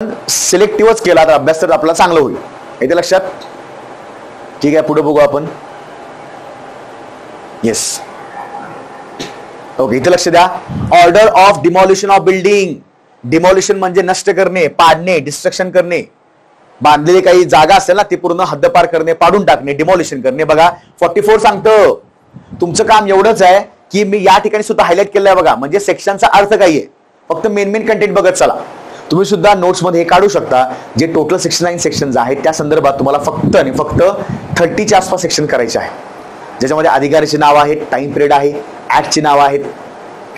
सिलेक्टिव्हच केला तर अभ्यास तर आपला चांगला होईल. येते लक्षात? ठीक आहे, पुढे बघू आपण. येस, ओके, इथे लक्ष द्या. Order of demolition of building. Demolition म्हणजे नष्ट करणे, पाडणे, डिस्ट्रक्शन करणे. बांधलेली काही जागा असेल ना ती पूर्ण हद्दपार करणे, पाडून टाकणे, डिमॉलिशन करणे. बघा 44 सांगतं. तुमचं काम एवढंच आहे की मी या ठिकाणी सुद्धा हायलाइट केलंय बघा, म्हणजे सेक्शनचा अर्थ काय आहे. फक्त मेन कंटेंट बघत चला. तुम्ही सुद्धा नोट्स मध्ये हे काढू शकता. जे टोटल 69 सेक्शन्स आहेत त्या संदर्भात तुम्हाला फक्त आणि फक्त 30च्या आसपास सेक्शन करायचे आहे, ज्याच्यामध्ये अधिकाऱ्याची नाव आहेत, टाइम पिरियड आहे, ऍक्टची नावं आहेत.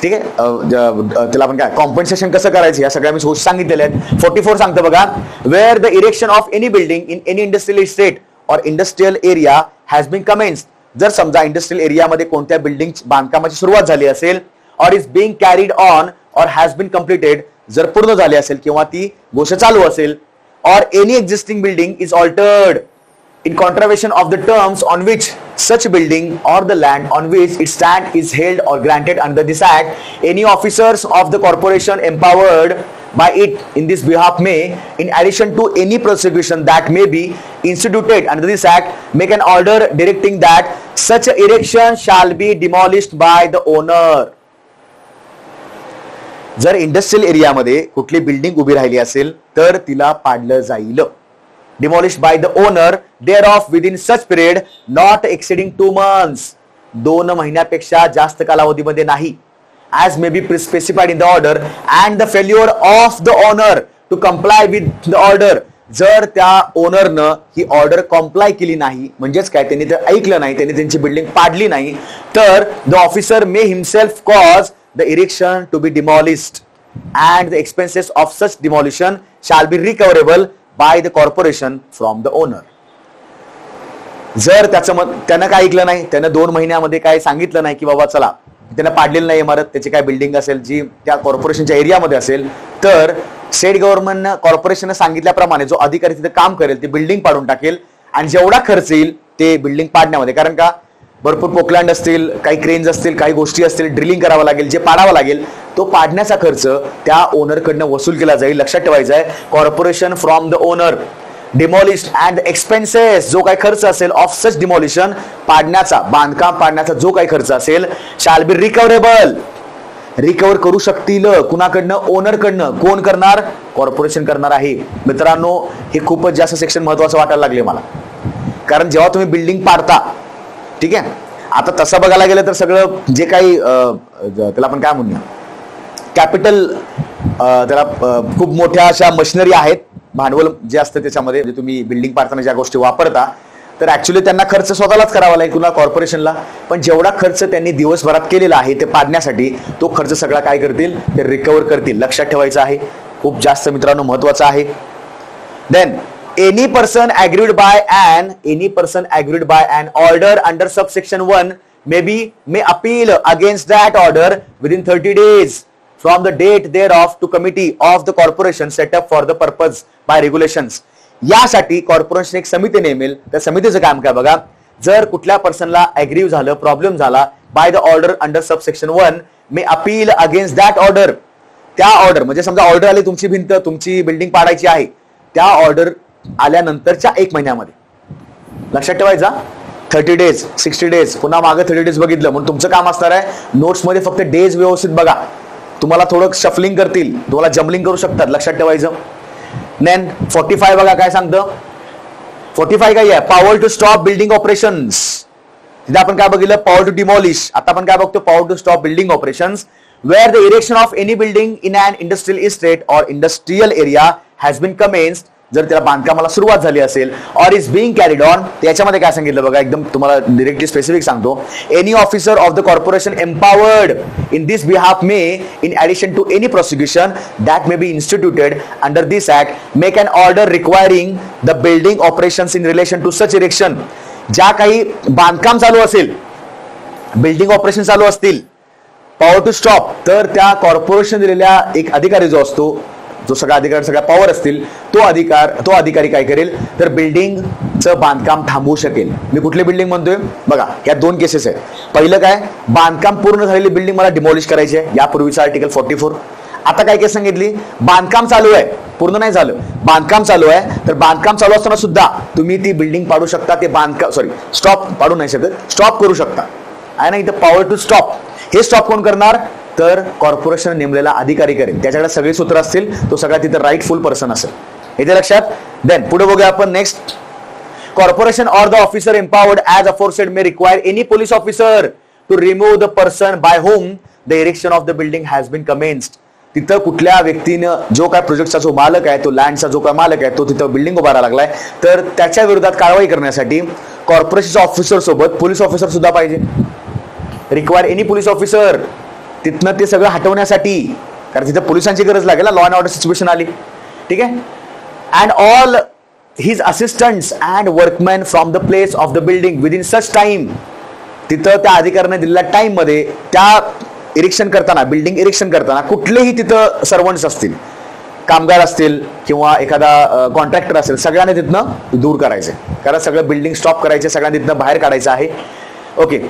ठीक आहे, त्याला आपण काय कॉम्पन्सेशन कसं करायचं या सगळ्या मी गोष्टी सांगितलेल्या आहेत. 44 सांगतं बघा, where the erection of any building in any industrial estate or industrial area has been commenced. जर समजा इंडस्ट्रियल एरियामध्ये कोणत्या बिल्डिंग बांधकामाची सुरुवात झाली असेल, और इज बीइंग कॅरीड ऑन और हॅज बीन कम्प्लिटेड, जर पूर्ण झाली असेल किंवा ती गोष्ट चालू असेल, और any existing building is altered in contravention of the terms on which such building or the land on which it stand is held or granted under this act, any officers of the corporation empowered by it in this behalf may, in addition to any prosecution that may be instituted under this act, make an order directing that such an erection shall be demolished by the owner. जर industrial एरियामध्ये कुठली building उभी राहिली असेल तर तिला पाडलं जाईल. Demolished by the owner thereof within such period not exceeding 2 months. 2 महिन्यापेक्षा जास्त कालावधीमध्ये नाही. As may be specified in the order, and the failure of the owner to comply with the order. जर त्या ओनरनं ही ऑर्डर कॉम्प्लाय केली नाही, म्हणजेच काय त्यांनी ते ऐकलं नाही, त्यांनी त्यांची बिल्डिंग पाडली नाही, तर the officer may himself cause the erection to be demolished and the expenses of such demolition shall be recoverable by the corporation from the owner. जर त्यानं काय ऐकलं नाही, त्यानं 2 महिन्यामध्ये काय सांगितलं नाही की बाबा चला त्यानं पाडलेलं नाही इमारत, त्याची काय बिल्डिंग असेल जी त्या कॉर्पोरेशनच्या एरियामध्ये असेल, तर स्टेट गव्हर्नमेंटनं कॉर्पोरेशनने सांगितल्याप्रमाणे जो अधिकारी तिथे काम करेल ती बिल्डिंग पाडून टाकेल. आणि जेवढा खर्च येईल ते बिल्डिंग पाडण्यामध्ये, कारण का भरपूर पोकलँड असतील, काही क्रेन्स असतील, काही गोष्टी असतील, ड्रिलिंग करावं लागेल, जे पाडावं लागेल, तो पाडण्याचा खर्च त्या ओनरकडनं वसूल केला जाईल. लक्षात ठेवायचं आहे, corporation from the owner demolished and expenses, जो काही खर्च असेल ऑफ सच डिमॉलिशन, पाडण्याचा, बांधकाम पाडण्याचा जो काही खर्च असेल, शाल बी रिकव्हरेबल, रिकव्हर करू शकतील. कुणाकडनं? ओनरकडनं. कोण करणार? कॉर्पोरेशन करणार आहे. मित्रांनो, हे खूपच जास्त सेक्शन महत्वाचं वाटायला लागले मला, कारण जेव्हा तुम्ही बिल्डिंग पाडता, ठीक आहे, आता तसं बघायला गेलं तर सगळं जे काही त्याला आपण काय म्हणूया, कॅपिटल, त्याला खूप मोठ्या अशा मशिनरी आहेत, भांडवल जे असतं त्याच्यामध्ये, म्हणजे तुम्ही बिल्डिंग पाडताना ज्या गोष्टी वापरता, तर ऍक्च्युली त्यांना खर्च स्वतःलाच करावा लागेल, कुणा कॉर्पोरेशनला. पण जेवढा खर्च त्यांनी दिवसभरात केलेला आहे ते पाडण्यासाठी, तो खर्च सगळा काय करतील, ते रिकव्हर करतील. लक्षात ठेवायचं आहे, खूप जास्त मित्रांनो महत्वाचं आहे. Then any person aggrieved by an order under subsection 1 may appeal against that order within 30 days from the date thereof to committee of the corporation set up for the purpose by regulations. यासाठी corporation एक समिती नेमेल. त्या समितीचं काम काय बघा, जर कुठल्या पर्सनला अग्रीव झालं, प्रॉब्लेम झाला, by the order under subsection 1 may appeal against that order. त्या ऑर्डर म्हणजे समजा ऑर्डर आली, तुमची भिंत, तुमची बिल्डिंग पाडायची आहे, त्या ऑर्डर आल्यानंतरच्या 1 महिन्यामध्ये. लक्षात ठेवायचा, 30 डेज, 60 डेज, पुन्हा मागे 30 डेज बघितलं, म्हणून तुमचं काम असणार आहे नोट्स मध्ये फक्त डेज व्यवस्थित बघा. तुम्हाला थोडं शफलिंग करतील, तुम्हाला जम्बलिंग करू शकतात. लक्षात ठेवायचं. देन 45 बघा काय सांगतं. 45 काय आहे, power to stop building operations. तिथे आपण काय बघितलं, पॉवर टू डिमॉलिश. आता आपण काय बघतो, power to stop building operations where the erection of any building in an industrial estate or industrial area has been commenced. जर त्याला बांधकामाला सुरुवात झाली असेल, और इज बीइंग कॅरीड ऑन, त्याच्यामध्ये काय सांगितलं बघा, एकदम तुम्हाला डिरेक्टली स्पेसिफिक सांगतो. Any officer of the corporation empowered in this behalf may, in addition to any prosecution that may be instituted under this act, make an order requiring the building operations in relation to such erection. ज्या काही बांधकाम चालू असेल, building operation चालू असतील, power to stop, तर त्या corporation दिलेल्या एक अधिकारी जो असतो, जो सगळा अधिकार, सगळ्या पॉवर असतील, तो अधिकारी काय करेल, तर बिल्डिंगचं बांधकाम थांबवू शकेल. मी कुठली बिल्डिंग म्हणतोय बघा, या 2 केसेस आहेत. पहिलं काय, बांधकाम पूर्ण झालेली बिल्डिंग मला डिमॉलिश करायची आहे, यापूर्वीचा आर्टिकल 44. आता काय केस सांगितली, बांधकाम चालू आहे, पूर्ण नाही झालं, बांधकाम चालू आहे, तर बांधकाम चालू असताना सुद्धा तुम्ही ती बिल्डिंग पाडू शकता, ते बांधकाम स्टॉप पाडू नाही शकत, स्टॉप करू शकता आहे ना. इथं पॉवर टू स्टॉप, हे स्टॉप कोण करणार, तर कॉर्पोरेशन नेमलेला अधिकारी करेल, त्याच्याकडे सगळे सूत्र असतील, तो सगळा तिथं राईटफुल पर्सन असेल, येते लक्षात. देन पुढे बघूया आपण next. Corporation or the officer empowered as aforesaid may require any police officer to remove the person by whom the erection of the building has been commenced. तिथं कुठल्या व्यक्तीनं, जो काय प्रोजेक्टचा जो मालक आहे, तो लँडचा जो काय मालक आहे, तो तिथं बिल्डिंग उभारायला लागलाय, तर त्याच्या विरोधात कारवाई करण्यासाठी कॉर्पोरेशनच्या ऑफिसर सोबत पोलीस ऑफिसर सुद्धा पाहिजे. रिक्वायर एनी पोलीस ऑफिसर, तिथनं ते सगळं हटवण्यासाठी, कारण तिथं पोलिसांची गरज लागेल ना, लॉ अँड ऑर्डर सिच्युएशन आली, ठीक आहे. And all his assistants and workmen from the place of the building within such time, तिथं त्या अधिकाऱ्याने दिलेल्या टाइम मध्ये त्या इरेक्शन करताना, बिल्डिंग इरेक्शन करताना कुठलेही तिथं सर्वंट्स असतील, कामगार असतील किंवा एखादा कॉन्ट्रॅक्टर असेल, सगळ्यांनी तिथनं दूर करायचे, कारण सगळं बिल्डिंग स्टॉप करायचे, सगळ्यांनी तिथनं बाहेर काढायचं आहे. Okay.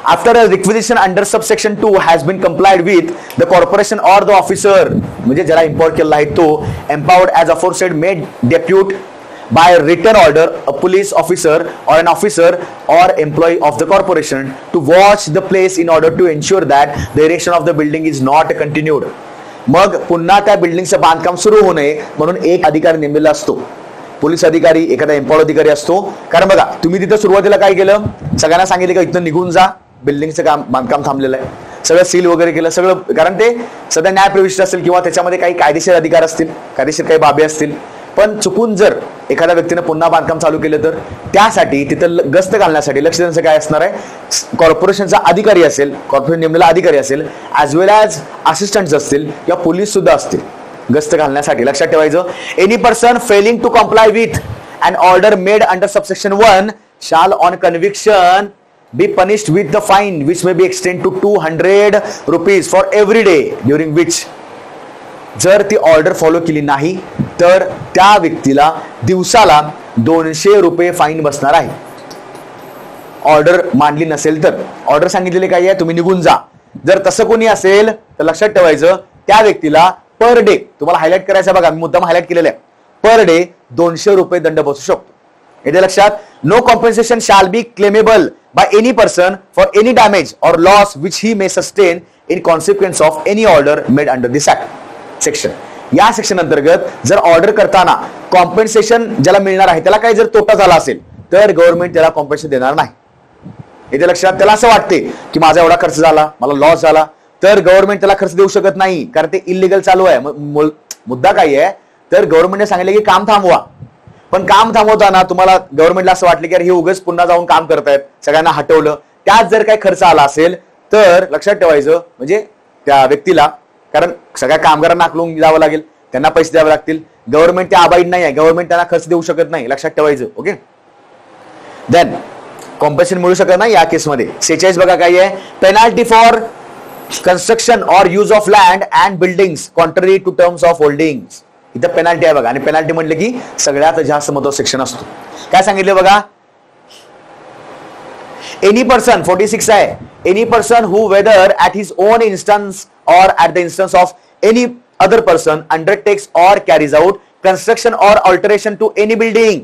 After a requisition under subsection 2 has been complied with, the corporation or the officer, म्हणजे ज्याला इम्पॉर्ट केला आहे तो, empowered as aforesaid may depute by written order a police officer or an officer or employee of the corporation to watch the place in order to ensure that the erection of the building is not continued. मग पुन्हा त्या बिल्डिंगचं बांधकाम सुरू होऊ नये म्हणून एक अधिकारी नेमलेला असतो, पोलीस अधिकारी, एखादा एम्पॉवर्ड अधिकारी असतो. कारण बघा, तुम्ही तिथं सुरुवातीला काय केलं, सगळ्यांना सांगितलं का इथनं निघून जा, बिल्डिंगचं काम बांधकाम थांबलेलं आहे, सगळं सील वगैरे केलं सगळं, कारण ते सध्या न्याय प्रविष्ट असेल किंवा त्याच्यामध्ये काही कायदेशीर अधिकार असतील, कायदेशीर काही बाबी असतील. पण चुकून जर एखाद्या व्यक्तीने पुन्हा बांधकाम चालू केलं तर त्यासाठी तिथं गस्त घालण्यासाठी लक्ष देण्याचं काय असणार आहे, कॉर्पोरेशनचा अधिकारी असेल, कॉर्पोरेशन नेमलेला अधिकारी असेल, ॲज वेल ॲज असिस्टंट्स असतील किंवा पोलीस सुद्धा असतील गस्त घालण्यासाठी. लक्षात ठेवायचं, any person failing to comply with an order made under subsection 1 shall on conviction be punished with the fine which may be extended to 200 rupees for every day during which, जर ती order follow केली नाही तर त्या व्यक्तीला दिवसाला 200 रुपये fine बसणार आहे. ऑर्डर मानली नसेल तर, ऑर्डर सांगितलेले काय आहे, तुम्ही निघून जा, जर तसं कोणी असेल तर लक्षात ठेवायचं, त्या व्यक्तीला पर डे, तुम्हाला हायलाइट करायचं बघा, मी मुद्दाम हायलाइट केलेलं आहे, पर डे 200 रुपये दंड बसू शकतो. येते लक्षात. No compensation shall be claimable by any person for any damage or loss which he may sustain in consequence of any order made under this act section. या सेक्शन अंतर्गत जर ऑर्डर करताना कॉम्पेन्सेशन ज्याला मिळणार आहे त्याला काही जर तोटा झाला असेल तर गव्हर्नमेंट त्याला कॉम्पेन्सेशन देणार नाही. येते लक्षात. त्याला असं वाटते की माझा एवढा खर्च झाला, मला लॉस झाला, तर गव्हर्नमेंट त्याला खर्च देऊ शकत नाही, कारण ते इलिगल चालू आहे. मुद्दा काय आहे, तर गव्हर्नमेंटने सांगितले की काम थांबवा, पण काम थांबवताना तुम्हाला गव्हर्नमेंटला असं वाटलं की अरे हे उगाच पुन्हा जाऊन काम करतायत, सगळ्यांना हटवलं, त्यात जर काही खर्च आला असेल तर लक्षात ठेवायचं, म्हणजे त्या व्यक्तीला, कारण सगळ्या कामगारांना आकलून जावं लागेल, त्यांना पैसे द्यावे लागतील, गव्हर्नमेंट त्या अबाईड नाही आहे, गव्हर्नमेंट त्यांना खर्च देऊ शकत नाही, लक्षात ठेवायचं. ओके. देन कॉम्पेन्सेशन मिळू शकत नाही या केसमध्ये. 46 बघा काय आहे, penalty for construction or use of land and buildings contrary to terms of holdings. इथं पेनाल्टी आहे बघा, आणि पेनाल्टी म्हटलं की सगळ्यात जास्त महत्त्वाचं सेक्शन असतो. काय सांगितलं बघा, एनी पर्सन, 46 आहे, any person who whether at his own instance or at the instance of any other person undertakes or carries out construction or alteration to any building.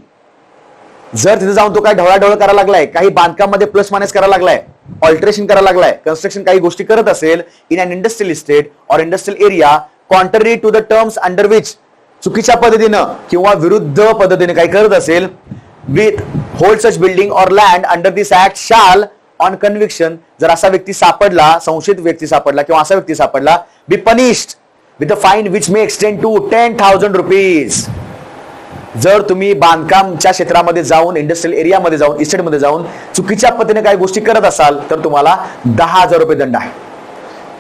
जर तिथे जाऊन तो काय ढवळाढवळ करायला लागलाय, काही बांधकाम मध्ये प्लस मायनस करायला लागलाय, ऑल्टरेशन करायला लागलाय, कन्स्ट्रक्शन काही गोष्टी करत असेल in an industrial estate or industrial area contrary to the terms under which, चुकीच्या पद्धतीनं किंवा विरुद्ध पद्धतीने काही करत असेल, with hold such building or land under this act shall on conviction, जर असा व्यक्ती सापडला, संशयित व्यक्ती सापडला किंवा असा व्यक्ती सापडला, be punished with a fine which may extend to 10,000 rupees. जर तुम्ही बांधकामच्या क्षेत्रामध्ये जाऊन, इंडस्ट्रियल एरियामध्ये जाऊन, इस्टेटमध्ये जाऊन चुकीच्या पद्धतीने काही गोष्टी करत असाल तर तुम्हाला 10,000 रुपये दंड आहे.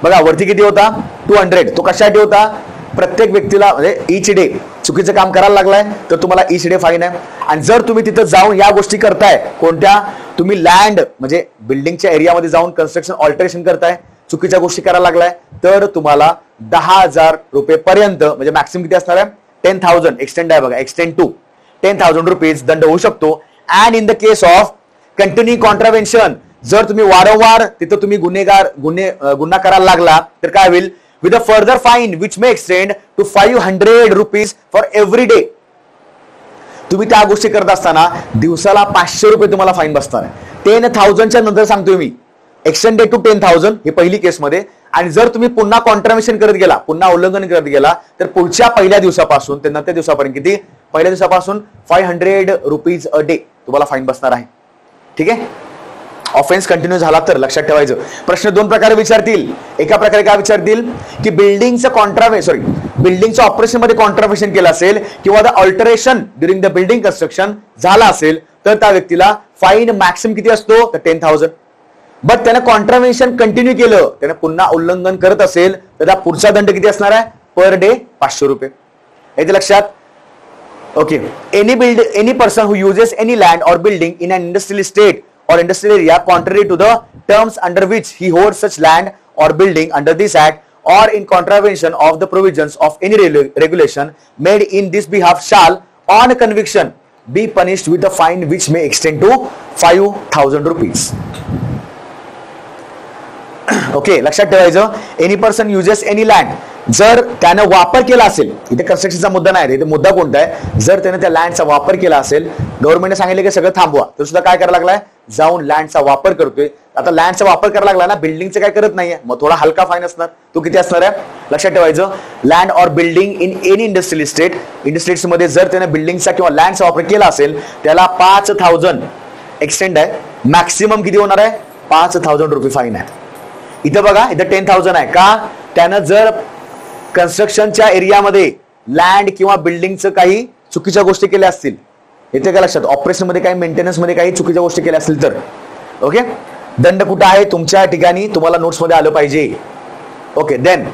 बघा वरती किती होता, 200. तो कशासाठी होता, प्रत्येक व्यक्तीला, म्हणजे ईच डे चुकीचं काम करायला लागलाय तर तुम्हाला ईच डे फाईन आहे. आणि जर तुम्ही तिथं जाऊन या गोष्टी करताय, कोणत्या, तुम्ही लँड म्हणजे बिल्डिंगच्या एरियामध्ये जाऊन कन्स्ट्रक्शन ऑल्टरेशन करताय, चुकीच्या गोष्टी करायला लागलाय, तर तुम्हाला 10,000 रुपये पर्यंत, म्हणजे मॅक्सिमम किती असणार आहे, 10,000, एक्सटेंड आहे बघा, एक्सटेंड टू 10,000 रुपीज दंड होऊ शकतो. And in the case of continue contravention, जर तुम्ही वारंवार तिथं तुम्ही गुन्हा करायला लागला तर काय होईल, with a further fine which may extend to 500 rupees for every day. तुम्ही त्या गोष्टी करत असताना दिवसाला 500 रुपये तुम्हाला फाईन बसणार आहे. 10,000च्या नंतर सांगतोय मी, एक्सटेंडेड टू 10,000 ही पहिली केसमध्ये. आणि जर तुम्ही पुन्हा कॉन्ट्राव्हेन्शन करत गेला, पुन्हा उल्लंघन करत गेला, तर पुढच्या पहिल्या दिवसापासून ते नंतर दिवसापर्यंत किती, पहिल्या दिवसापासून 500 रुपीज अ डे तुम्हाला फाईन बसणार आहे. ठीक आहे. ऑफेन्स कंटिन्यू झाला तर लक्षात ठेवायचं. प्रश्न दोन प्रकारे विचारतील. एका प्रकारे काय विचारतील की बिल्डिंगचं ऑपरेशन मध्ये कॉन्ट्राव्हेन्शन केलं असेल किंवा the alteration during the building construction झाला असेल तर त्या व्यक्तीला फाईन मॅक्सिमम किती असतो, तर 10,000. बट त्यानं कॉन्ट्राव्हेन्शन कंटिन्यू केलं, त्यानं पुन्हा उल्लंघन करत असेल तर त्या पुढचा दंड किती असणार आहे, पर डे 500 रुपये. येते लक्षात. Okay. Any person who uses any land or building in an industrial state or industrial area contrary to the terms under which he holds such land or building under this act or in contravention of the provisions of any regulation made in this behalf shall on conviction be punished with a fine which may extend to 5,000 rupees. Okay. लक्षात ठेवायचं. Any person uses any land, जर त्यानं वापर केला असेल, इथे कन्स्ट्रक्शनचा मुद्दा नाही, इथे मुद्दा कोणता आहे, जर त्याने त्या लँडचा वापर केला असेल, गव्हर्नमेंटने सांगितले की सगळं थांबवा, तर सुद्धा काय करायला लागलाय, जाऊन लँडचा वापर करतोय. आता लँडचा वापर करायला लागला ना, बिल्डिंगचं काय करत नाहीये, मग थोडा हलका फाईन असणार. तो किती असणार आहे, लक्षात ठेवायचं. Land or building in any industrial estate, industries मध्ये जर त्याने बिल्डिंगचा किंवा लँडचा वापर केला असेल, त्याला 5,000 एक्सटेंड आहे, मॅक्सिमम किती होणार आहे, 5,000 रुपये फाईन आहे. इथं बघा, इथं 10,000 आहे. का, त्यानं जर कन्स्ट्रक्शनच्या एरियामध्ये लँड किंवा बिल्डिंगचं काही चुकीच्या गोष्टी केल्या असतील, येते का लक्षात, ऑपरेशन मध्ये काही मेंटेनन्स मध्ये काही चुकीच्या गोष्टी केल्या असतील तर. ओके. दंड कुठं आहे, तुमच्या ठिकाणी तुम्हाला नोट्स मध्ये आलं पाहिजे. ओके. देन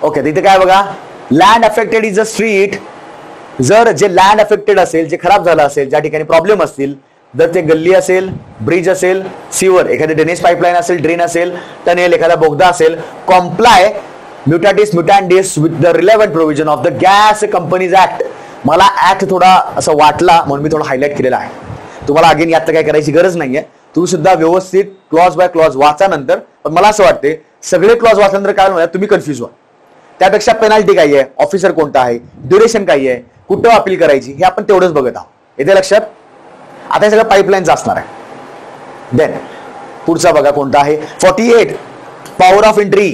ओके, तिथे काय बघा, land affected is a street, जर जे लँड अफेक्टेड असेल, जे खराब झालं असेल, ज्या ठिकाणी प्रॉब्लेम असतील, जर ते गल्ली असेल, ब्रिज असेल, सीवर, एखादी ड्रेनेज पाईपलाईन असेल, ड्रेन असेल, टनेल, एखादा बोगदा असेल, comply mutatis mutandis with the relevant provision of the gas companies act. मला ऍक्ट थोडा असं वाटला म्हणून मी थोडा हायलाइट केलेला आहे. तुम्हाला अगेन यात काय करायची गरज नाहीये, तुम्ही सुद्धा व्यवस्थित क्लॉज बाय क्लॉज वाचा नंतर. पण मला असं वाटते सगळे क्लॉज वाचल्यानंतर काय होणार, तुम्ही कन्फ्युज व्हा. त्यापेक्षा पेनाल्टी काय आहे, ऑफिसर कोणता आहे, ड्युरेशन काय आहे, कुठं अपील करायची, हे आपण तेवढंच बघत आहोत. येते लक्षात. आता हे सगळं पाईपलाईनचं असणार आहे. देन पुढचा बघा कोणता आहे, 48 power of entry.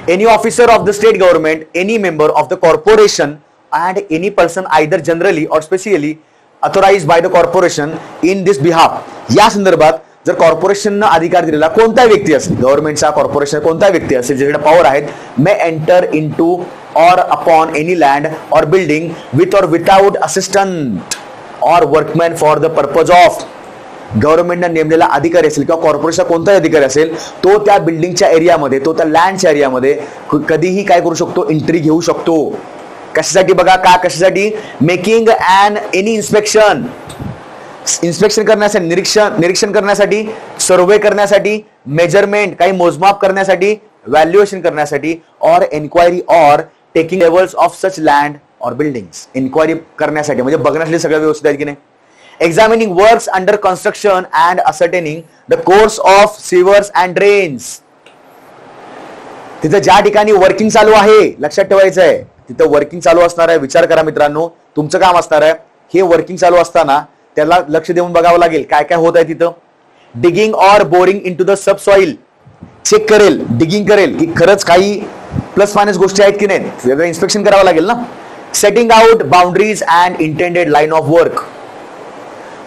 Any officer of the state government, any member of the corporation and any person either generally or specially authorized by the corporation in this behalf. या संदर्भात जर कॉर्पोरेशननं अधिकार दिलेला कोणता व्यक्ती असेल, गव्हर्नमेंटचा कॉर्पोरेशन कोणता व्यक्ती असेल ज्याच्याकडे पॉवर आहेत, may enter into or upon any land or building with or without assistant or workman for the purpose of. गव्हर्नमेंटनं नेमलेला अधिकारी असेल किंवा कॉर्पोरेशनचा कोणताही अधिकारी असेल, तो त्या बिल्डिंगच्या एरियामध्ये, तो त्या लँडच्या एरियामध्ये कधीही काय करू शकतो, एंट्री घेऊ शकतो. कशासाठी बघा, का कशासाठी, making and any inspection, inspection करण्यासाठी, निरीक्षण करण्यासाठी, सर्वे करण्यासाठी, मेजरमेंट काही मोजमाप करण्यासाठी, व्हॅल्युएशन करण्यासाठी, or enquiry or taking levels of such land or buildings. Enquiry करण्यासाठी म्हणजे बघण्यासाठी सगळं व्यवस्थित आहे की नाही. Examining works under construction and ascertaining the course of sewers and drains. तिथं ज्या ठिकाणी वर्किंग चालू आहे, लक्षात ठेवायचं आहे, तिथं वर्किंग चालू असणार आहे. विचार करा मित्रांनो, तुमचं काम असणार आहे हे वर्किंग चालू असताना त्याला लक्ष देऊन बघावं लागेल काय काय होत आहे तिथं. Digging or boring into the subsoil, check करेल, डिगिंग करेल की खरंच काही प्लस मायनस गोष्टी आहेत की नाही, वेगळं इन्स्पेक्शन करावं लागेल ना. Setting out boundaries and intended line of work,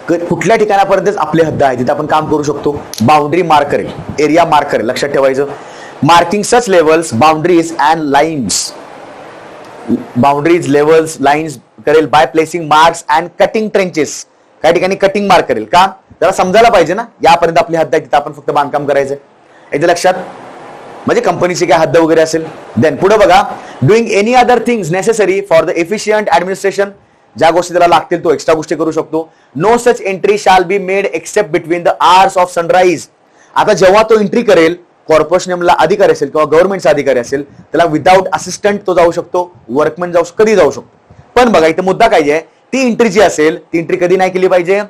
कुठल्या ठिकाणापर्यंतच आपले हद्द आहे तिथे आपण काम करू शकतो. बाउंड्री मार्क करेल, एरिया मार्क करेल, लक्षात ठेवायचं. Marking such levels, boundaries and lines, boundaries, levels, lines करेल by placing marks and cutting trenches. काही ठिकाणी कटिंग मार्क करेल, का त्याला समजायला पाहिजे ना यापर्यंत आपली हद्द आहे, तिथे आपण फक्त बांधकाम करायचंय. याच्या लक्षात, म्हणजे कंपनीची काय हद्द वगैरे असेल. देन पुढे बघा, doing any other things necessary for the efficient administration, ज्या गोष्टी त्याला लागतील तो एक्स्ट्रा गोष्टी करू शकतो. No such entry shall be made except between the hours of sunrise. आता जेव्हा तो एंट्री करेल, कॉर्पोरेशनला अधिकारी असेल किंवा गव्हर्नमेंटचा अधिकारी असेल, त्याला विदाउट असिस्टंट तो जाऊ शकतो, वर्कमॅन जाऊ कधी जाऊ शकतो. पण बघा इथे मुद्दा काय आहे, ती एंट्री जी असेल ती एंट्री कधी नाही केली पाहिजे,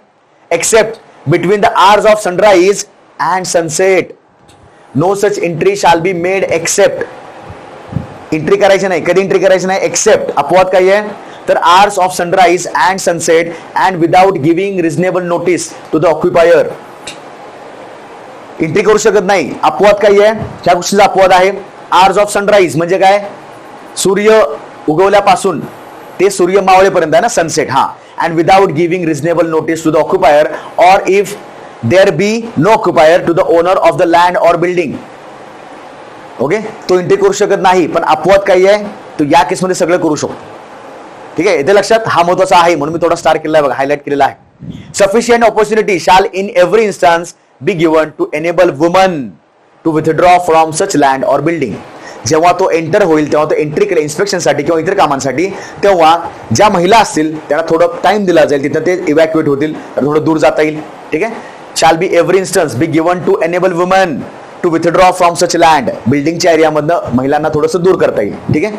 except between the hours of sunrise and sunset. No such entry shall be made accept entry करायची नाही. कधी एंट्री करायची नाही? एक्सेप्ट अपवाद काय आहे तर hours of sunrise and sunset and without giving reasonable notice to the occupier. Entry करू शकत नाही. अपवाद काय आहे? त्या गोष्टीचा अपवाद आहे आवर्स ऑफ सनराइज म्हणजे काय? सूर्य उगवल्यापासून ते सूर्य मावळेपर्यंत आहे ना सनसेट. हा. And without giving reasonable notice to the occupier or if there be no occupier to the owner of the land or building. Okay, तो एंट्री करू शकत नाही. पण अपवाद काय आहे? तो या केसमध्ये सगळं करू शकतो. ठीक आहे, इथे लक्षात हा महत्वाचा आहे म्हणून मी थोडा स्टार केलेला आहे बघा, हायलाइट केलेला आहे. Sufficient opportunity shall in every instance be given to enable woman to withdraw from such land or building. जेव्हा तो एंटर होईल तेव्हा तो एंट्री केला इन्स्पेक्शनसाठी किंवा इतर कामांसाठी, तेव्हा ज्या महिला असतील त्यांना थोडं टाइम दिला जाईल, तिथं ते इव्हॅक्युएट होतील, थोडं दूर जाता येईल. ठीक आहे. Shall be every instance be given to enable woman to withdraw from such land. बिल्डिंगच्या एरियामधनं महिलांना थोडंसं दूर करता येईल. ठीक आहे.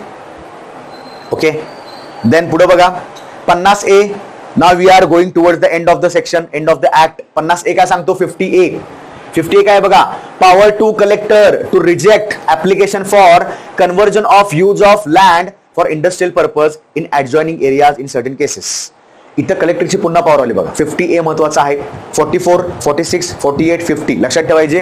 ओके, देन पुढे बघा 50A. Now we are going towards the end of the section, end of the act. 50A काय सांगतो? 50A. 50A काय बघा? Power to collector to reject application for conversion of use of land for industrial purpose in adjoining areas in certain cases. इथं कलेक्टरची पुन्हा power आली बघा. 50A महत्वाचा आहे. 44, 46, 48, 50 लक्षात ठेवायचे.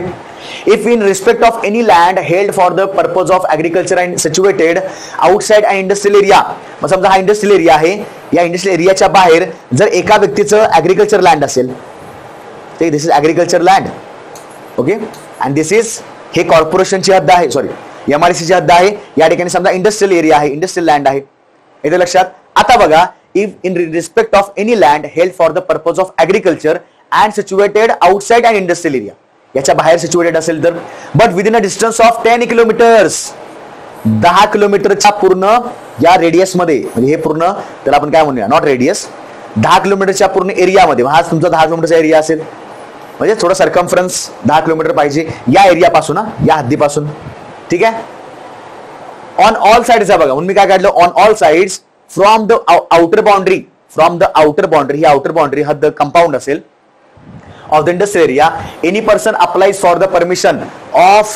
If in respect of any land held for the purpose of agriculture and situated outside and industrial area. मग समजा हा इंडस्ट्रियल एरिया आहे, या इंडस्ट्रियल एरियाच्या बाहेर जर एका व्यक्तीचं ऍग्रिकल्चर लँड असेल, ते this is agriculture land. Okay, and this is हे कॉर्पोरेशनची हद्द आहे, सॉरी MRDCची हद्द आहे. या ठिकाणी समजा इंडस्ट्रियल एरिया आहे, इंडस्ट्रियल लँड आहे. येते लक्षात. आता बघा, if in respect of any land held for the purpose of agriculture and situated outside and industrial area, याच्या बाहेर सिच्युएटेड असेल तर, but within a distance of 10 kilometres, 10 किलोमीटरच्या पूर्ण या रेडियस मध्ये, म्हणजे हे पूर्ण त्याला आपण काय म्हणूया, नॉट रेडियस, 10 किलोमीटरच्या पूर्ण एरियामध्ये, हा तुमचा 10 किलोमीटरचा एरिया असेल, म्हणजे थोडं सर्कम्फरन्स 10 किलोमीटर पाहिजे या एरियापासून, या हद्दीपासून. ठीक आहे. ऑन ऑल साइड्स बघा, म्हणून मी काय काढलं, on all sides from the outer boundary, from the outer boundary, he outer boundary हद्द कंपाऊंड असेल of the industrial area, any person applies for the permission of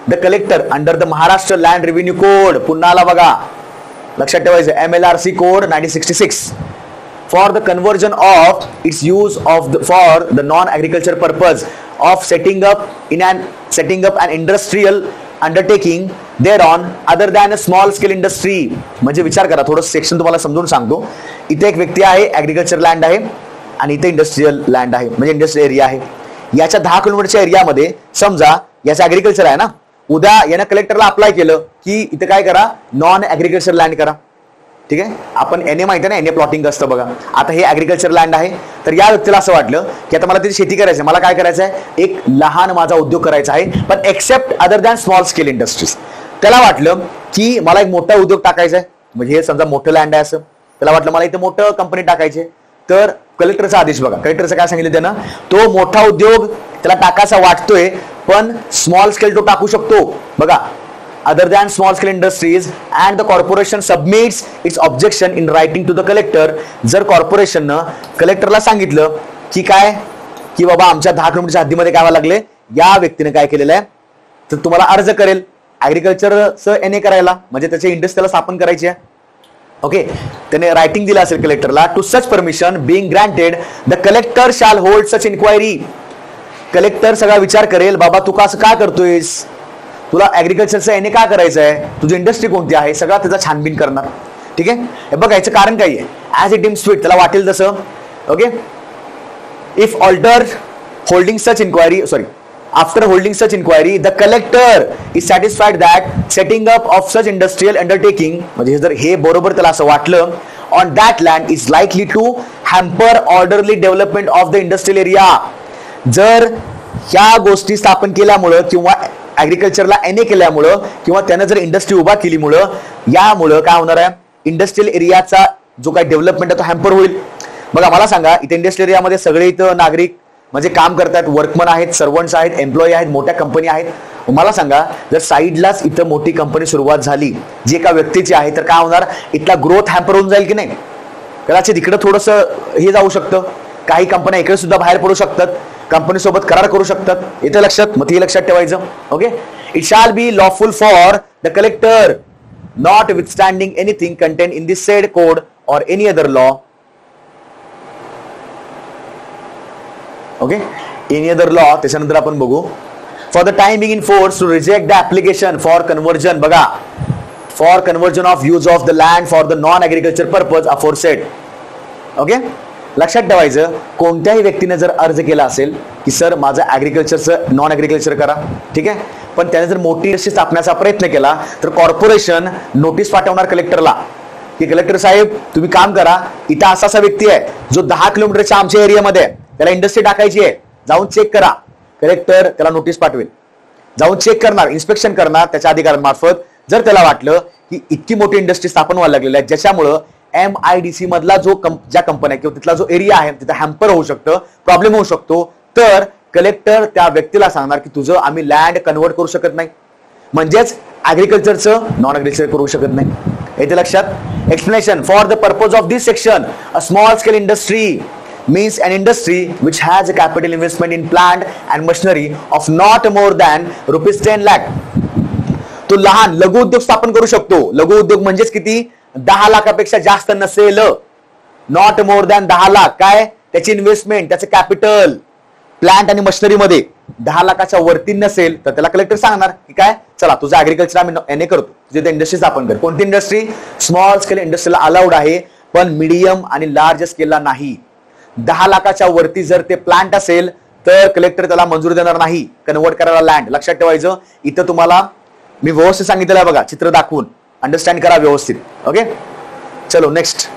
the collector under the Maharashtra Land Revenue Code. पुन्हा आला बघा, लक्षात ठेवायचं, MLRC code 1966 for the conversion of its use of for the non-agriculture purpose of setting up an industrial undertaking thereon other than a small scale industry. म्हणजे विचार करा, थोडं section तुम्हाला समजून सांगतो. इथे एक व्यक्ती आहे, ऍग्रिकल्चर लँड आहे, आणि इथे इंडस्ट्रियल लँड आहे, म्हणजे इंडस्ट्रियल एरिया आहे. याच्या 10 किलोमीटरच्या एरियामध्ये समजा याचं ऍग्रिकल्चर आहे ना, उद्या यानं कलेक्टरला अप्लाय केलं की इथे काय करा, नॉन ऍग्रिकल्चर लँड करा. ठीक आहे. आपण NA माहिती आहे ना, NA प्लॉटिंग असतं बघा. आता हे ऍग्रिकल्चर लँड आहे, तर या व्यक्तीला असं वाटलं की आता मला तिथे शेती करायची आहे, मला काय करायचं आहे, एक लहान माझा उद्योग करायचा आहे, पण except other than small scale industries. त्याला वाटलं की मला एक मोठा उद्योग टाकायचा आहे, म्हणजे हे समजा मोठं लँड आहे असं, त्याला वाटलं मला इथे मोठं कंपनी टाकायची, तर कलेक्टरचा आदेश बघा, कलेक्टरचं काय सांगितलं त्यानं, तो मोठा उद्योग त्याला टाकायचा वाटतोय पण स्मॉल स्केल तो टाकू शकतो बघा. Other than small scale industries and the corporation submits its objection in writing to the collector. जर कॉर्पोरेशननं कलेक्टरला सांगितलं की काय, की बाबा आमच्या 10 किलोमीटरच्या हद्दीमध्ये काय व्हायला लागले, या व्यक्तीने काय केलेलं आहे, तर तुम्हाला अर्ज करेल ऍग्रिकल्चरचं NA करायला, म्हणजे त्याची इंडस्ट्री त्याला स्थापन करायची आहे. ओके, त्याने रायटिंग दिलं असेल कलेक्टरला, to such permission being granted the collector shall hold such inquiry. Collector सगळा विचार करेल, बाबा तू का असं का करतोयस, तुला ऍग्रिकल्चरचं NA का करायचं आहे, तुझी इंडस्ट्री कोणती आहे, सगळा त्याचा छानबीन करणार. ठीक आहे. हे बघा, याचं कारण काय आहे, ऍज इट डीम्स फिट, त्याला वाटेल तसं. Okay, if alter holding such inquiry, sorry, after holding such inquiry the collector is satisfied that setting up of such industrial undertaking, म्हणजे जर हे बरोबर त्याला असं वाटलं, on that land is likely to hamper orderly development of the industrial area. जर ह्या गोष्टी स्थापन केल्यामुळं किंवा ऍग्रिकल्चरला NA केल्यामुळं किंवा त्यानं जर इंडस्ट्री उभा केलीमुळं, यामुळं काय होणार आहे, इंडस्ट्रियल एरियाचा जो काही डेव्हलपमेंट आहे तो हॅम्पर होईल. बघा मला सांगा, इथे इंडस्ट्रियल एरियामध्ये सगळे इथं नागरिक म्हणजे काम करतात, वर्कमन आहेत, सर्वंट्स आहेत, एम्प्लॉई आहेत, मोठ्या कंपनी आहेत. मला सांगा, जर साईडलाच इथं मोठी कंपनी सुरुवात झाली जी एका व्यक्तीची आहे, तर काय होणार, इथला ग्रोथ हॅम्पर होऊन जाईल की नाही. कदाचित इकडं थोडंसं हे जाऊ शकतं, काही कंपन्या इकडे सुद्धा बाहेर पडू शकतात, कंपनी सोबत करार करू शकतात. इथे लक्षात, मग ते लक्षात ठेवायचं. Okay, It shall be lawful for the collector, notwithstanding anything contained in this said code or any other law. Okay, any other law. त्याच्यानंतर आपण बघू. For the time being in force to reject the application for conversion. बघा, for conversion of use of the land for the non-agriculture purpose aforesaid. Okay, लक्षात ठेवायचं, कोणत्याही व्यक्तीने जर अर्ज केला असेल की सर माझं ऍग्रिकल्चरचं नॉन ऍग्रिकल्चर करा, ठीक आहे, पण त्याने जर मोठी इंडस्ट्री स्थापण्याचा प्रयत्न केला तर कॉर्पोरेशन नोटीस पाठवणार कलेक्टरला की कलेक्टर साहेब तुम्ही काम करा, इथं असा असा व्यक्ती आहे जो 10 किलोमीटरच्या आमच्या एरियामध्ये त्याला इंडस्ट्री टाकायची आहे, जाऊन चेक करा. कलेक्टर त्याला नोटीस पाठवेल, जाऊन चेक करणार, इन्स्पेक्शन करणार त्याच्या अधिकाऱ्यांमार्फत. जर त्याला वाटलं की इतकी मोठी इंडस्ट्री स्थापन व्हायला लागलेली आहे ज्याच्यामुळं MIDC मधला जो ज्या कंपन्या किंवा तिथला जो एरिया आहे तिथे हॅम्पर होऊ शकतं, प्रॉब्लेम होऊ शकतो, तर कलेक्टर त्या व्यक्तीला सांगणार की तुझं आम्ही लँड कन्वर्ट करू शकत नाही, म्हणजेच ऍग्रिकल्चरचं नॉन ऍग्रिकल्चर करू शकत नाही. येते लक्षात. Explanation. For the purpose of this section a small scale industry means an industry which has a capital investment in plant and machinery of not more than rupees 10 lakh. तो लहान लघु उद्योग स्थापन करू शकतो. लघु उद्योग म्हणजेच किती? 10 लाखापेक्षा जास्त नसेल. Not more than 10 lakh. काय त्याची इन्व्हेस्टमेंट, त्याचं कॅपिटल प्लांट आणि मशिनरी मध्ये 10 लाखाच्या वरती नसेल तर त्याला कलेक्टर सांगणार की काय, चला तुझं ऍग्रिकल्चर आम्ही एने करतो, तुझी इंडस्ट्री स्थापन कर. कोणती इंडस्ट्री? स्मॉल स्केल इंडस्ट्रीला अलाउड आहे, पण मीडियम आणि लार्ज स्केलला नाही. 10 लाखाच्या वरती जर ते प्लांट असेल तर कलेक्टर त्याला मंजुरी देणार नाही कन्वर्ट करायला लँड. लक्षात ठेवायचं. इथं तुम्हाला मी व्यवस्थित सांगितलेलं आहे बघा, चित्र दाखवून अंडरस्टँड करा व्यवस्थित. ओके, चलो नेक्स्ट.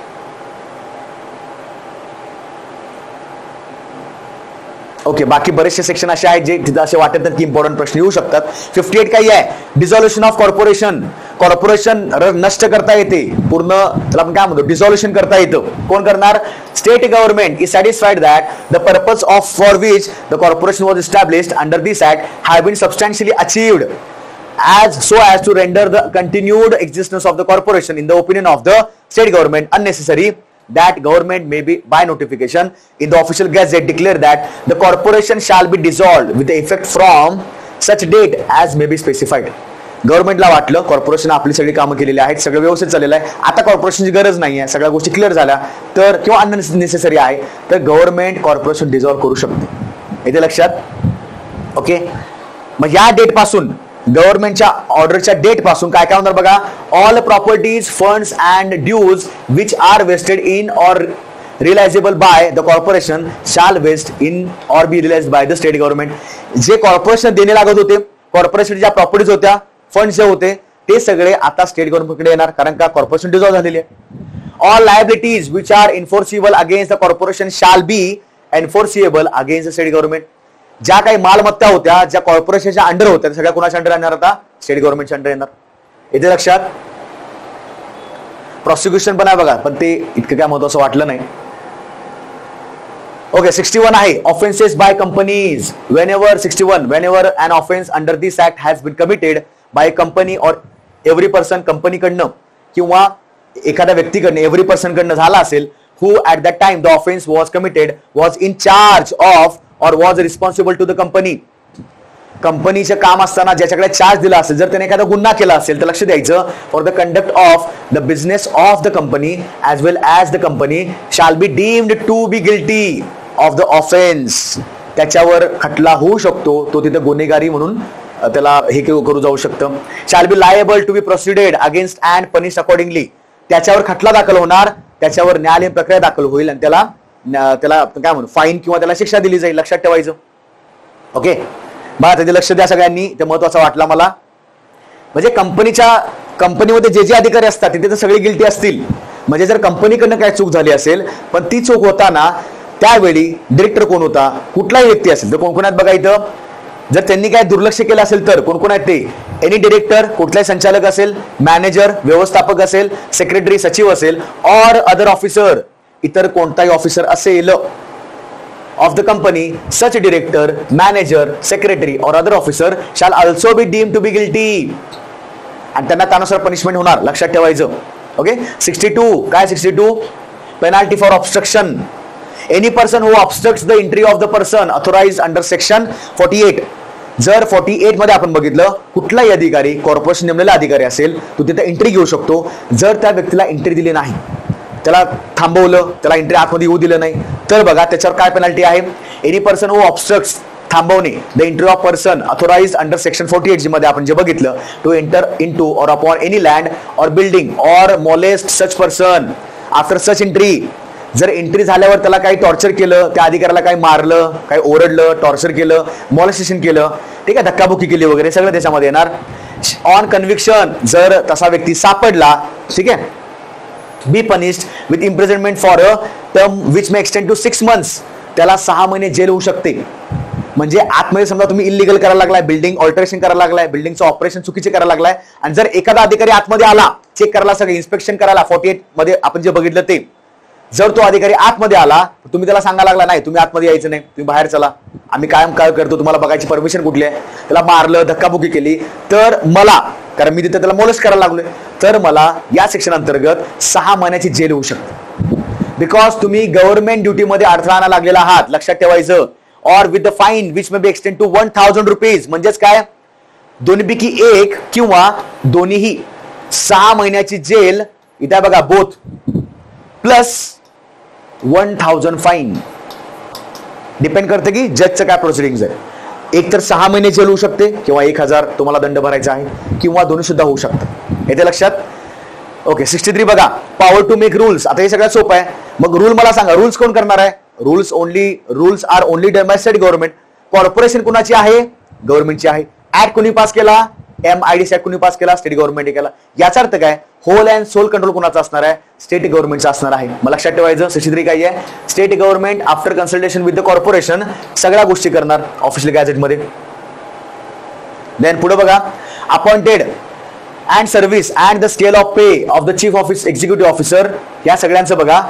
ओके, बाकी बरेचसे सेक्शन असे आहेत जे तिथं असे वाटत की इम्पॉर्टंट प्रश्न येऊ शकतात. 58 काही आहे, डिझॉल्युशन ऑफ कॉर्पोरेशन. कॉर्पोरेशन नष्ट करता येते, पूर्ण त्याला आपण काय म्हणतो डिझॉल्युशन करता येतं. कोण करणार? State government is satisfied that the purpose of for which the corporation was established under this act have been substantially achieved as so as to render the continued existence of the corporation in the opinion of the state government unnecessary, that government may be by notification in the official gazette declare that the corporation shall be dissolved with the effect from such date as may be specified. गव्हर्नमेंटला वाटलं corporation आपली सगळी कामं केलेली आहेत, सगळं व्यवस्थित चाललेलं आहे, आता कॉर्पोरेशनची गरज नाही आहे, सगळ्या गोष्टी क्लिअर झाल्या तर किंवा अननेसेसरी आहे तर गव्हर्नमेंट कॉर्पोरेशन डिझॉल्व्ह करू शकते. येते लक्षात. ओके, मग या डेट पासून गव्हर्नमेंटच्या ऑर्डरच्या डेट पासून काय काय होणार बघा. All properties funds and dues which are vested in or realisable by the corporation shall vest in or be realised by the state government. जे कॉर्पोरेशन देणे लागत होते, कॉर्पोरेशनच्या ज्या प्रॉपर्टीज होत्या, फंड्स जे होते ते सगळे आता स्टेट गव्हर्नमेंटकडे येणार, कारण का कॉर्पोरेशन डिझॉल्व्ह झालेली आहे. All liabilities which are enforceable against the corporation shall be enforceable against the state government. ज्या काही मालमत्ता होत्या ज्या कॉर्पोरेशनच्या अंडर होत्या सगळ्या कोणाच्या अंडर येणार? आता स्टेट गव्हर्नमेंटच्या अंडर येणार. येते लक्षात. प्रॉसिक्युशन पण आहे बघा, पण ते इतकं काय महत्वाचं वाटलं नाही. ओके, 61 आहे offences by companies. Whenever 61 whenever an offence under this act has been committed by company or every person, कंपनीकडनं किंवा एखाद्या व्यक्तीकडनं एव्हरी पर्सन कडनं झाला असेल, who at that time the offense was committed was in charge of or was responsible to the company. कंपनीचं काम असताना ज्याच्याकडे चार्ज दिला असेल, जर त्याने एखादा गुन्हा केला असेल तर लक्ष द्यायचं, for the conduct of the business of the company as well as the company shall be deemed to be guilty of the offence. त्याच्यावर खटला होऊ शकतो, तो तिथे गुन्हेगारी म्हणून त्याला हे करू जाऊ शकतं. Shall be liable to be proceeded against and punish accordingly. त्याच्यावर खटला दाखल होणार, त्याच्यावर न्यायालयीन प्रक्रिया दाखल होईल आणि त्याला काय म्हणू फाईन किंवा त्याला शिक्षा दिली जाईल. लक्षात ठेवायचं. ओके, बघा त्याचे लक्ष द्या सगळ्यांनी, ते महत्वाचं वाटला मला. म्हणजे कंपनीमध्ये जे जे अधिकारी असतात तिथे तर सगळे गिल्टी असतील. म्हणजे जर कंपनीकडनं काय चूक झाली असेल, पण ती चूक होताना त्यावेळी डिरेक्टर कोण होता, कुठलाही व्यक्ती असेल तर कोण कोण आहेत बघा इथं. जर त्यांनी काय दुर्लक्ष केलं असेल तर कोण कोण आहेत ते? एनी डिरेक्टर, कुठलाही संचालक असेल, मॅनेजर व्यवस्थापक असेल, सेक्रेटरी सचिव असेल, ऑर अदर ऑफिसर इतर कोणताही ऑफिसर असेल of the company, such director, manager, secretary or other officer shall also be deemed to be guilty. आणि त्यांना त्यानुसार पनिशमेंट होणार. लक्षात ठेवायचं. ओके, 62 काय? 62 penalty for obstruction. Any person who obstructs the entry of the person authorised under section 48 जर 48 मध्ये आपण बघितलं, कुठलाही अधिकारी कॉर्पोरेशन नेमलेला अधिकारी असेल तो तिथे एंट्री घेऊ शकतो. जर त्या व्यक्तीला एंट्री दिली नाही, त्याला थांबवलं, त्याला एंट्री आतमध्ये येऊ दिलं नाही, तर बघा त्याच्यावर काय पेनल्टी आहे. एनी पर्सन हू ऑब्स्ट्रक्ट्स, थांबवणे, the entry of person authorise under section 48 मध्ये आपण जे बघितलं, to enter into or upon any land or building or molest such person after such entry. जर एंट्री झाल्यावर त्याला काही टॉर्चर केलं, त्या अधिकाऱ्याला काही मारलं, काही ओरडलं, टॉर्चर केलं, मॉलेस्टेशन केलं, ठीक आहे, धक्काबुक्की केली वगैरे, सगळं त्याच्यामध्ये येणार. ऑन कन्व्हिक्शन, जर तसा व्यक्ती सापडला, ठीक आहे, be punished with imprisonment for a term which may extend to 6 months, त्याला 6 महिने जेल होऊ शकते. म्हणजे आतमध्ये समजा तुम्ही इलिगल करायला लागलाय, बिल्डिंग ऑल्टरेशन करायला लागलाय, बिल्डिंगचं ऑपरेशन चुकीचे करायला लागलाय, आणि जर एखादा अधिकारी आतमध्ये आला चेक करायला, सगळं इन्स्पेक्शन करायला, 48 मध्ये आपण जे बघितलं ते, जर तो अधिकारी आतमध्ये आला, तुम्ही त्याला सांगायला लागला नाही तुम्ही आतमध्ये यायचं नाही, तुम्ही बाहेर चला, आम्ही कायम काय करतो, तुम्हाला बघायची परमिशन कुठली आहे, त्याला मारलं, धक्काबुक्की केली, तर मला, कारण मी तिथे त्याला मोलेस्ट करायला लागलोय, तर मला या सेक्शन अंतर्गत 6 महिन्याची जेल होऊ शकते. बिकॉज तुम्ही गव्हर्नमेंट ड्युटीमध्ये अडथळा आणायला लागलेला आहात, लक्षात ठेवायचं. Or with the fine which may be extend to 1000 rupees, म्हणजेच काय, दोन्हीपैकी एक किंवा दोन्हीही 6 महिन्याची जेल, इथे बघा बोथ, प्लस 1000 फाईन. डिपेंड करते की जजचं काय प्रोसिडिंग आहे. एक तर 6 महिने जेल होऊ शकते किंवा 1000 तुम्हाला दंड भरायचा आहे, किंवा दोन्ही सुद्धा होऊ शकतात. येते लक्षात. ओके, 63 बघा, पॉवर टू मेक रूल्स. आता हे सगळ्यात सोपं आहे. मग रूल मला सांगा, रूल्स कोण करणार आहे. Rules are only done by state government. Corporation कुणाची आहे, गव्हर्नमेंटची आहे. ऍक्ट कोणी पास केला, MIDC ऍक्ट कोणी पास केला, स्टेट गव्हर्नमेंट केला. याचा अर्थ काय, होल अँड सोल कंट्रोल कोणाचा असणार आहे, स्टेट गव्हर्नमेंटचा असणार आहे. मला लक्षात ठेवायचं. 63 काय आहे, state government after consultation with the corporation सगळ्या गोष्टी करणार ऑफिशियल गॅझेट मध्ये. देन पुढे बघा, appointed and service and the scale of pay of the chief office executive officer, या सगळ्यांचं बघा.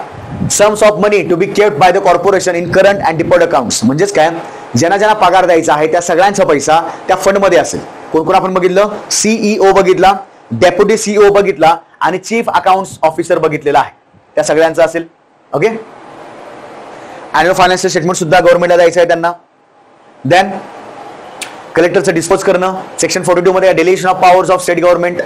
Sums of money to be kept by the corporation in current and deferred accounts, म्हणजेच काय, ज्यांना ज्यांना पगार द्यायचा आहे त्या सगळ्यांचा पैसा त्या फंड मध्ये असेल. कोण कोण आपण बघितलं, CEO बघितला, डेप्युटी CEO बघितला, आणि चीफ अकाउंट्स ऑफिसर बघितलेला आहे, त्या सगळ्यांचा असेल. ओके, अॅन्युअल फायनान्शियल स्टेटमेंट सुद्धा गव्हर्नमेंटला द्यायचं आहे त्यांना. देन कलेक्टरचं डिस्पोज करणं, सेक्शन 42 मध्ये delegation of powers of state government.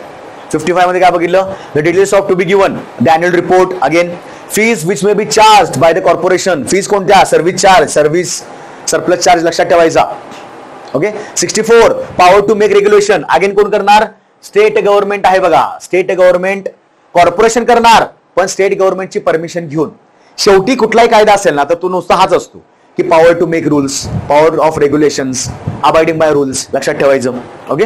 55 मध्ये काय बघितलं, the details of to be given the annual report. Again fees which may be charged by the corporation, fees कोणत्या, service charge, service surplus charge लक्षात ठेवायचा. Okay, 64 power to make regulation. Again कोण करणार, state government आहे बघा. State government, corporation करणार पण state गव्हर्नमेंटची permission घेऊन. शेवटी कुठलाही कायदा असेल ना तर तो नुसता हाच असतो की power to make rules, power of regulations, abiding by rules, लक्षात ठेवायचं. Okay,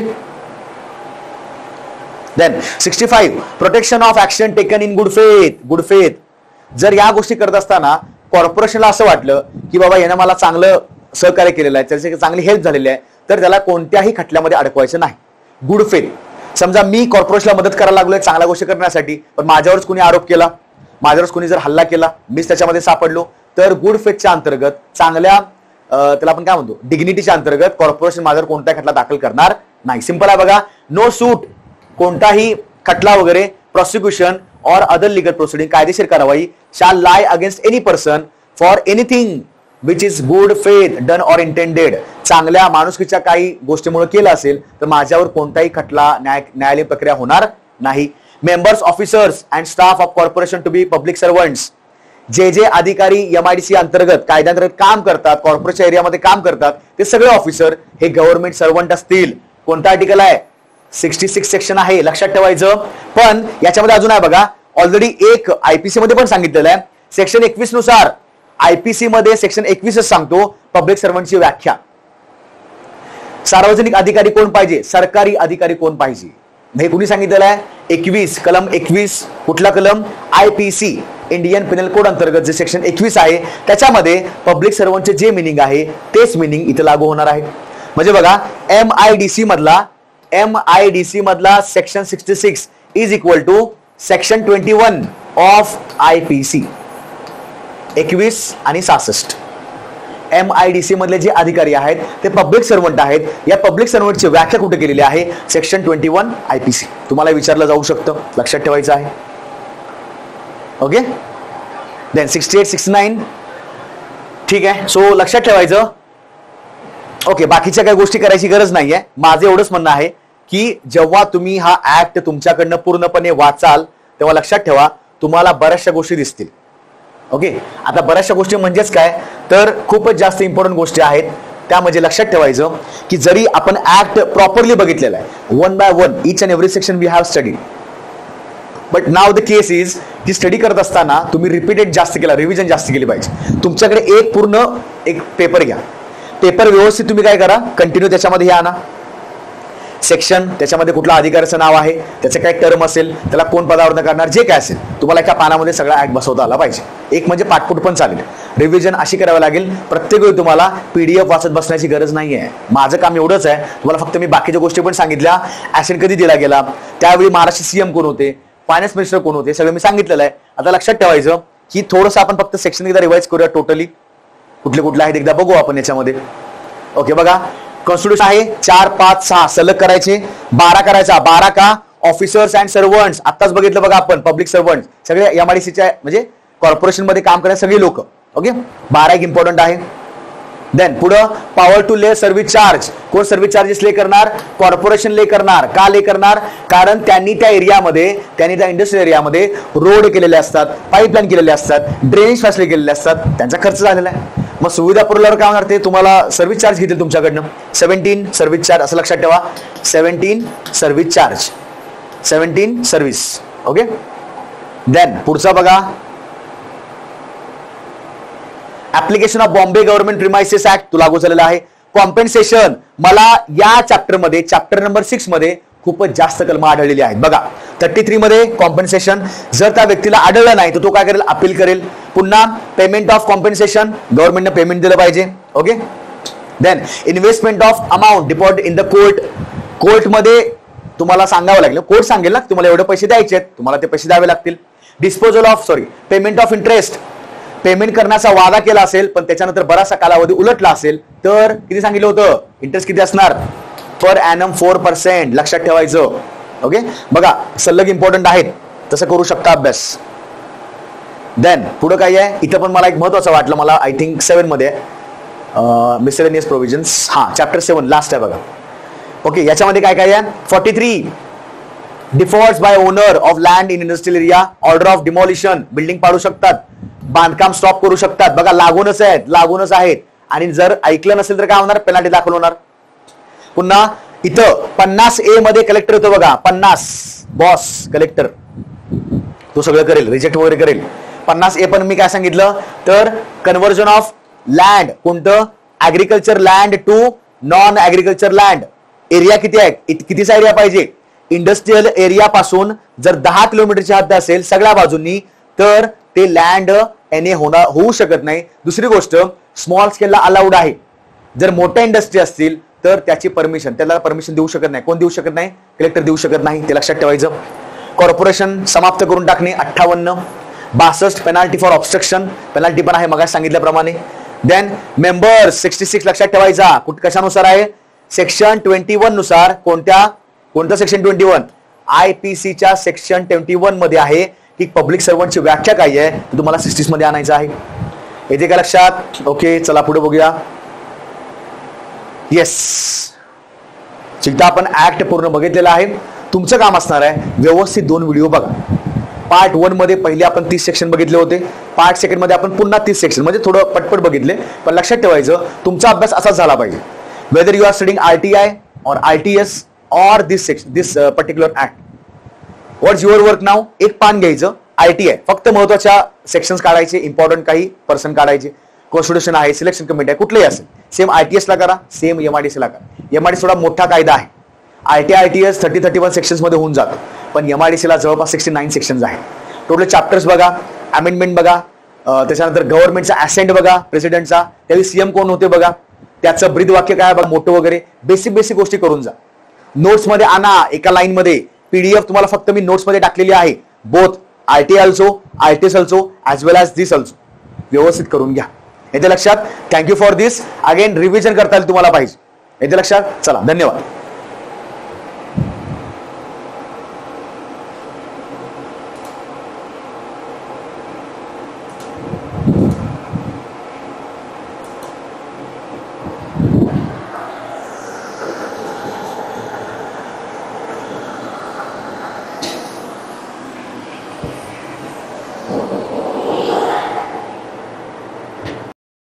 then 65 protection of action taken in good faith. Good faith, जर या गोष्टी करत असताना कॉर्पोरेशनला असं वाटलं की बाबा यानं मला चांगलं सहकार्य केलेलं आहे, त्याची चांगली हेल्प झालेली आहे, तर त्याला कोणत्याही खटल्यामध्ये अडकवायचं नाही. गुड फेथ, समजा मी कॉर्पोरेशनला मदत करायला लागलोय चांगल्या गोष्टी करण्यासाठी, पण माझ्यावरच कोणी आरोप केला, माझ्यावरच कोणी जर हल्ला केला, मीच त्याच्यामध्ये सापडलो, तर गुड फेथच्या अंतर्गत, चांगल्या त्याला आपण काय म्हणतो, डिग्निटीच्या अंतर्गत कॉर्पोरेशन माझ्यावर कोणताही खटला दाखल करणार नाही. सिंपल आहे बघा. नो सूट, कोणताही खटला वगैरे, प्रॉसिक्युशन और अदर लीगल प्रोसिडिंग, कायदेशीर कारवाई, shall lie against any person for anything which is good faith done or intended. चांगल्या माणुसकीच्या काही गोष्टीमुळे केलं असेल तर माझ्यावर कोणताही खटला, न्यायालयीन प्रक्रिया होणार नाही. Members, officers and staff of corporation to be public servants. जे जे अधिकारी MIDC अंतर्गत, कायद्यांतर्गत काम करतात, कॉर्पोरेशन एरियामध्ये काम करतात, ते सगळे ऑफिसर हे गव्हर्नमेंट सर्वंट असतील. कोणता आर्टिकल आहे, 66 सेक्शन आहे, लक्षात ठेवायचं. पण याच्यामध्ये अजून आहे बघा, ऑलरेडी एक IPC मध्ये पण सांगितलेलं आहे. सेक्शन 21 नुसार IPC मध्ये सेक्शन 21 सांगतो पब्लिक सर्वंटची व्याख्या. सार्वजनिक अधिकारी कोण पाहिजे, सरकारी अधिकारी कोण पाहिजे, हे कुणी सांगितलेलं आहे, 21 कलम 21. कुठला कलम, IPC इंडियन पिनल कोड अंतर्गत जे सेक्शन 21 आहे त्याच्यामध्ये पब्लिक सर्वंटचे जे मिनिंग आहे तेच मिनिंग इथे लागू होणार आहे. म्हणजे बघा, MIDC मधला section 66 is equal to section 21 of IPC. 21 आणि 66. MIDC मधले जे अधिकारी आहेत ते पब्लिक सर्वंट आहेत. या पब्लिक सर्वंटची व्याख्या कुठे केलेली आहे, सेक्शन 21 IPC. तुम्हाला विचारलं जाऊ शकतं, लक्षात ठेवायचं आहे. Okay, then 68, 69. ठीक आहे, सो लक्षात ठेवायचं. ओके, बाकीच्या काही गोष्टी करायची गरज नाहीये. माझं एवढंच म्हणणं आहे की जेव्हा तुम्ही हा ऍक्ट तुमच्याकडनं पूर्णपणे वाचाल तेव्हा लक्षात ठेवा तुम्हाला बऱ्याचशा गोष्टी दिसतील. ओके, आता बऱ्याचशा गोष्टी म्हणजेच काय तर खूपच जास्त इम्पॉर्टंट गोष्टी आहेत. त्या म्हणजे लक्षात ठेवायचं की जरी आपण ऍक्ट प्रॉपरली बघितलेला आहे, one by one each and every section we have studied, but now the case is की स्टडी करत असताना तुम्ही रिपीटेड जास्त केला, रिव्हिजन जास्त केली पाहिजे. तुमच्याकडे एक पूर्ण एक पेपर घ्या, पेपर व्यवस्थित तुम्ही काय करा कंटिन्यू त्याच्यामध्ये हे आणा, सेक्शन त्याच्यामध्ये कुठला अधिकाऱ्याचं नाव आहे, त्याचे काय टर्म असेल, त्याला कोण पदावर करणार, जे काय असेल तुम्हाला एका पानामध्ये सगळा ऍक्ट बसवता आला पाहिजे. एक म्हणजे पाठपुट पण चालेल, रिव्हिजन अशी करावी लागेल. प्रत्येक वेळी तुम्हाला पीडीएफ वाचत बसण्याची गरज नाहीये. माझं काम एवढंच आहे, तुम्हाला फक्त मी बाकीच्या गोष्टी पण सांगितल्या. ऍक्शन कधी दिला गेला, त्यावेळी महाराष्ट्र सीएम कोण होते, फायनान्स मिनिस्टर कोण होते, सगळं मी सांगितलेलं आहे. आता लक्षात ठेवायचं की थोडंसं आपण फक्त सेक्शन एकदा रिवाइज करूया, टोटली कुठले कुठले आहेत एकदा बघू आपण याच्यामध्ये. ओके, बघा कॉन्स्टिट्यूशन आहे 4, 5, 6 सलग करायचे, 12 करायचा. 12 का ऑफिसर्स अँड सर्वंट्स, आत्ताच बघितलं बघा आपण पब्लिक सर्वंट सगळे एमआयडीसीच्या म्हणजे कॉर्पोरेशन मध्ये काम करणारे सगळे लोक. ओके, 12 एक इम्पॉर्टंट आहे. देन पुढं पॉवर टू ले सर्व्हिस चार्ज, कोण सर्व्हिस चार्जेस ले करणार, कॉर्पोरेशन ले करणार. का ले करणार, कारण त्यांनी त्या एरियामध्ये, त्यांनी त्या इंडस्ट्रियल एरियामध्ये रोड केलेले असतात, पाईपलाईन केलेले असतात, ड्रेनेज फॅसिलिटी केलेले असतात, त्यांचा खर्च झालेला आहे. मग सुविधा पुरवल्यावर काय होणार, ते तुम्हाला सर्व्हिस चार्ज घेतील तुमच्याकडनं. 17 सर्व्हिस चार्ज, असं लक्षात ठेवा 17 service charge, 17 service. Okay, then पुढचा बघा application of Bombay government premises act तो लागू झालेला आहे. कॉम्पेन्सेशन, मला या चॅप्टरमध्ये चॅप्टर नंबर 6 मध्ये खूपच जास्त कलम आढळलेली आहेत. बघा 33 मध्ये कॉम्पेन्सेशन, जर त्या व्यक्तीला आढळलं नाही तर तो काय करेल, अपील करेल. पुन्हा पेमेंट ऑफ कॉम्पेन्सेशन, गव्हर्नमेंटने पेमेंट दिलं पाहिजे. Okay, then investment of amount deposit in the court, कोर्टमध्ये तुम्हाला सांगावं लागेल, कोर्ट सांगेल ना तुम्हाला एवढे पैसे द्यायचे आहेत, तुम्हाला ते पैसे द्यावे लागतील. Disposal of payment of interest, payment करण्याचा वादा केला असेल पण त्याच्यानंतर बराचसा कालावधी उलटला असेल तर किती सांगितलं होतं, इंटरेस्ट किती असणार, पर ॲनम 4%. लक्षात ठेवायचं. ओके, बघा सलग इम्पॉर्टंट आहेत, तसं करू शकता अभ्यास. देन पुढे काय आहे, इथं पण मला एक महत्वाचं वाटलं, मला आय थिंक 7 मध्ये मिसलेनियस प्रोव्हिजन्स, हा चॅप्टर 7 लास्ट आहे बघा. ओके, याच्यामध्ये काय काय आहे, 43 default by owner of land in industrial area, order of demolition, building पाडू शकतात, बांधकाम स्टॉप करू शकतात. बघा लागूनच आहेत, लागूनच आहेत. आणि जर ऐकलं नसेल तर काय होणार, पेनल्टी दाखल होणार. पुन्हा इथं 50A मध्ये कलेक्टर येतो बघा, 50 बॉस कलेक्टर, तो सगळं करेल, रिजेक्ट वगैरे करेल. 50A पण मी काय सांगितलं तर कन्व्हर्जन ऑफ लँड, कोणतं, agriculture land to non agriculture land. Area किती आहे, कितीचा एरिया पाहिजे, इंडस्ट्रियल एरिया पासून जर 10 किलोमीटरची हद्द असेल सगळ्या बाजूंनी तर ते लँड एने होऊ शकत नाही. दुसरी गोष्ट स्मॉल स्केलला अलाउड आहे, जर मोठ्या इंडस्ट्री असतील तर त्याची परमिशन, त्याला परमिशन देऊ शकत नाही. कोण देऊ शकत नाही, कलेक्टर देऊ शकत नाही, ते लक्षात ठेवायचं. कॉर्पोरेशन समाप्त करून टाकणे 58. 62 पेनाल्टी फॉर ऑब्स्ट्रक्शन, पेनाल्टी पण आहे मग सांगितल्याप्रमाणे. देन मेंबर्स 66 लक्षात ठेवायचा, कशानुसार आहे, सेक्शन 21 नुसार. कोणत्या सेक्शन 21, IPCच्या सेक्शन 21 मध्ये आहे की पब्लिक सर्वंटची व्याख्या काय आहे, तुम्हाला 60 मध्ये आणायचं आहे. येते का लक्षात. ओके, चला पुढे बघूया. येस, एकदा आपण ऍक्ट पूर्ण बघितलेला आहे. तुमचं काम असणार आहे व्यवस्थित 2 व्हिडिओ बघा. पार्ट 1 मध्ये पहिले आपण 30 सेक्शन बघितले होते, पार्ट 2 मध्ये आपण पुन्हा 30 सेक्शन, म्हणजे थोडं पटपट बघितले. पण लक्षात ठेवायचं तुमचा अभ्यास असाच झाला पाहिजे, whether you are studying RTI or ITS or this particular act. What's your work now, एक पान घ्यायचं, ITI फक्त महत्वाच्या सेक्शन्स काढायचे, इम्पॉर्टंट काही पर्सन काढायचे, कॉन्स्टिट्यूशन आहे, सिलेक्शन कमिटी आहे, कुठलंही असेल. सेम ITS ला करा, सेम MIDC ला करा. MIDC थोडा मोठा कायदा आहे, ITI ITS 30-31 सेक्शन्स मध्ये होऊन जातो, पण MIDC ला जवळपास 69 सेक्शन्स आहेत. टोटल चॅप्टर्स बघा, अमेंडमेंट बघा, त्याच्यानंतर गव्हर्नमेंटचा ऍसेंट बघा, प्रेसिडेंटचा, त्यावेळी सीएम कोण होते बघा, त्याचं ब्रीद वाक्य काय बघा, मोठं वगैरे बेसिक गोष्टी करून जा. नोट्स मध्ये आणा एका लाईन मध्ये. PDF तुम्हाला फक्त मी नोट्स मध्ये टाकलेली आहे, both ITI also, ITS also as well as this also. व्यवस्थित करून घ्या. येते लक्षात. Thank you for this. Again revision करता येईल तुम्हाला पाहिजे. येते लक्षात. चला, धन्यवाद.